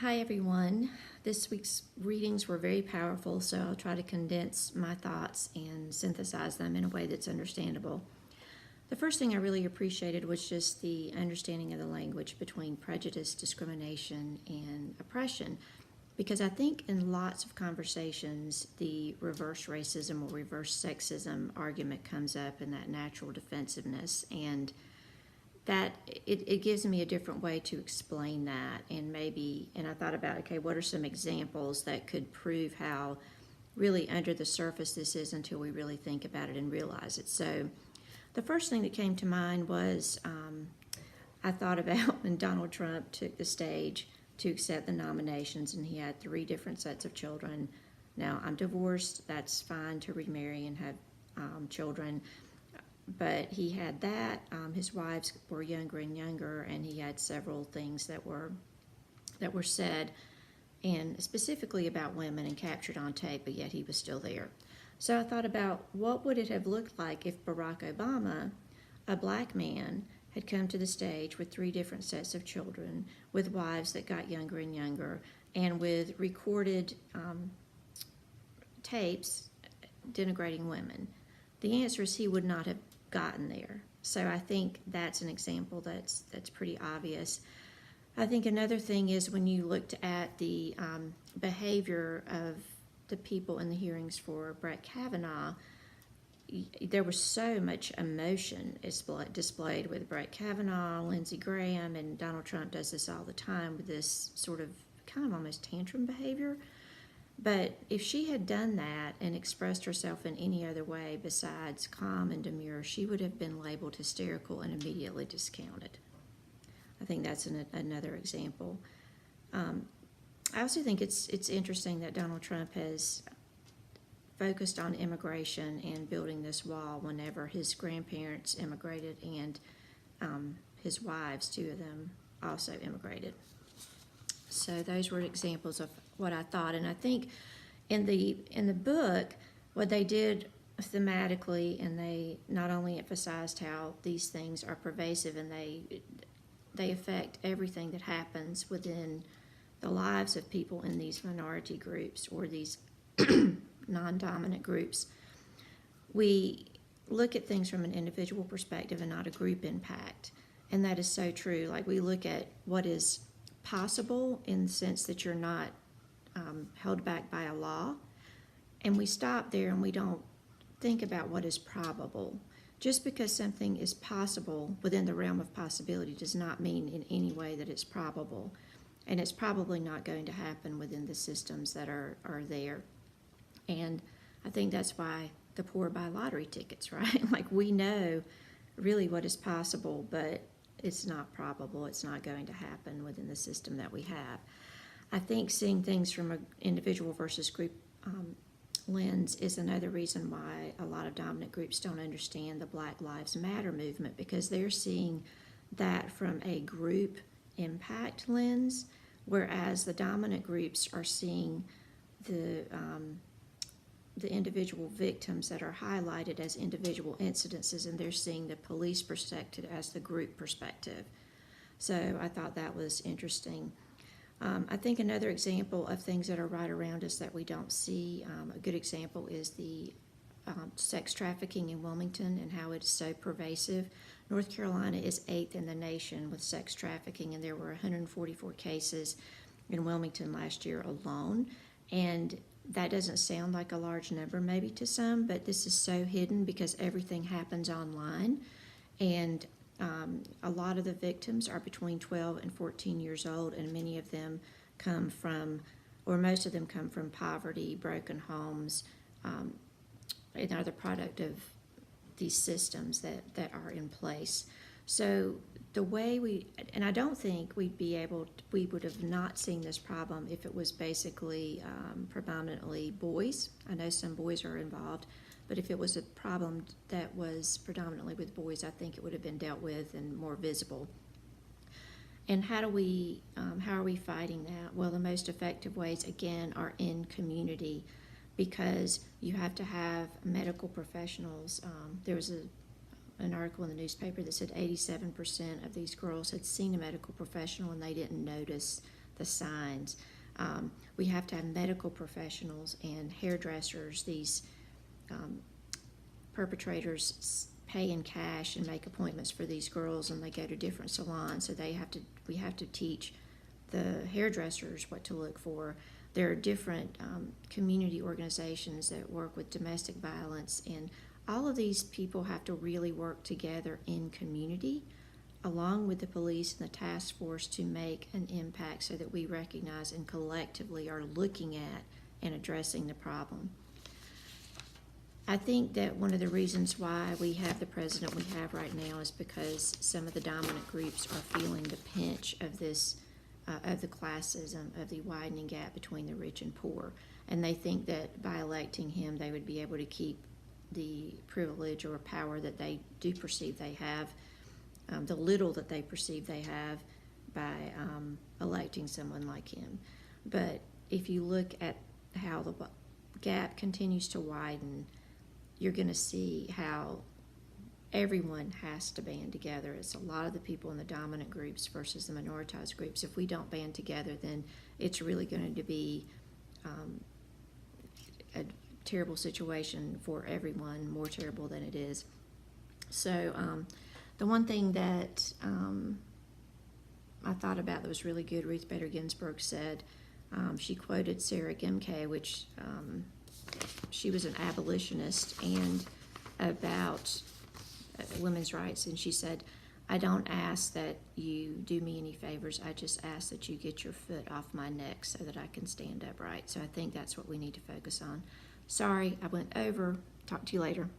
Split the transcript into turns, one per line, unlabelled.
Hi, everyone. This week's readings were very powerful, so I'll try to condense my thoughts and synthesize them in a way that's understandable. The first thing I really appreciated was just the understanding of the language between prejudice, discrimination, and oppression. Because I think in lots of conversations, the reverse racism or reverse sexism argument comes up in that natural defensiveness. And that it gives me a different way to explain that, and I thought about, okay, what are some examples that could prove how really under the surface this is until we really think about it and realize it. So the first thing that came to mind was I thought about when Donald Trump took the stage to accept the nominations, and he had 3 different sets of children. Now, I'm divorced, that's fine to remarry and have children, but he had that. His wives were younger and younger, and he had several things that were said, and specifically about women and captured on tape, but yet he was still there. So I thought about what would it have looked like if Barack Obama, a black man, had come to the stage with 3 different sets of children, with wives that got younger and younger, and with recorded tapes denigrating women. The answer is he would not have gotten there. So I think that's an example that's pretty obvious. I think another thing is when you looked at the behavior of the people in the hearings for Brett Kavanaugh, there was so much emotion displayed with Brett Kavanaugh, Lindsey Graham, and Donald Trump does this all the time with this sort of kind of almost tantrum behavior. But if she had done that and expressed herself in any other way besides calm and demure, she would have been labeled hysterical and immediately discounted. I think that's another example. I also think it's interesting that Donald Trump has focused on immigration and building this wall whenever his grandparents immigrated and his wives, 2 of them, also immigrated. So those were examples of what I thought, and I think in the book, what they did thematically, and they not only emphasized how these things are pervasive and they affect everything that happens within the lives of people in these minority groups or these non-dominant groups. We look at things from an individual perspective and not a group impact, and that is so true. Like, we look at what is possible in the sense that you're not held back by a law, and we stop there and we don't think about what is probable. Just because something is possible within the realm of possibility does not mean in any way that it's probable, and it's probably not going to happen within the systems that are there. And I think that's why the poor buy lottery tickets, right? Like, we know really what is possible, but it's not probable. It's not going to happen within the system that we have. I think seeing things from an individual versus group lens is another reason why a lot of dominant groups don't understand the Black Lives Matter movement, because they're seeing that from a group impact lens, whereas the dominant groups are seeing the individual victims that are highlighted as individual incidences, and they're seeing the police perspective as the group perspective. So I thought that was interesting. I think another example of things that are right around us that we don't see, a good example is the sex trafficking in Wilmington and how it is so pervasive. North Carolina is 8th in the nation with sex trafficking, and there were 144 cases in Wilmington last year alone. And that doesn't sound like a large number maybe to some, but this is so hidden because everything happens online. And a lot of the victims are between 12 and 14 years old, and many of them come from, or most of them come from poverty, broken homes, and are the product of these systems that are in place. So the way and I don't think we would have not seen this problem if it was basically predominantly boys. I know some boys are involved, but if it was a problem that was predominantly with boys, I think it would have been dealt with and more visible. And how are we fighting that? Well, the most effective ways, again, are in community, because you have to have medical professionals. There was an article in the newspaper that said 87% of these girls had seen a medical professional and they didn't notice the signs. We have to have medical professionals and hairdressers. These perpetrators pay in cash and make appointments for these girls, and they go to different salons. So we have to teach the hairdressers what to look for. There are different community organizations that work with domestic violence, and all of these people have to really work together in community along with the police and the task force to make an impact so that we recognize and collectively are looking at and addressing the problem. I think that one of the reasons why we have the president we have right now is because some of the dominant groups are feeling the pinch of this, of the classism, of the widening gap between the rich and poor. And they think that by electing him, they would be able to keep the privilege or power that they do perceive they have, the little that they perceive they have by electing someone like him. But if you look at how the gap continues to widen, you're going to see how everyone has to band together. It's a lot of the people in the dominant groups versus the minoritized groups. If we don't band together, then it's really going to be a terrible situation for everyone, more terrible than it is. So the one thing that I thought about that was really good, Ruth Bader Ginsburg said, she quoted Sarah Gimke, which she was an abolitionist and about women's rights, and she said, "I don't ask that you do me any favors, I just ask that you get your foot off my neck so that I can stand upright." So I think that's what we need to focus on. Sorry, I went over. Talk to you later.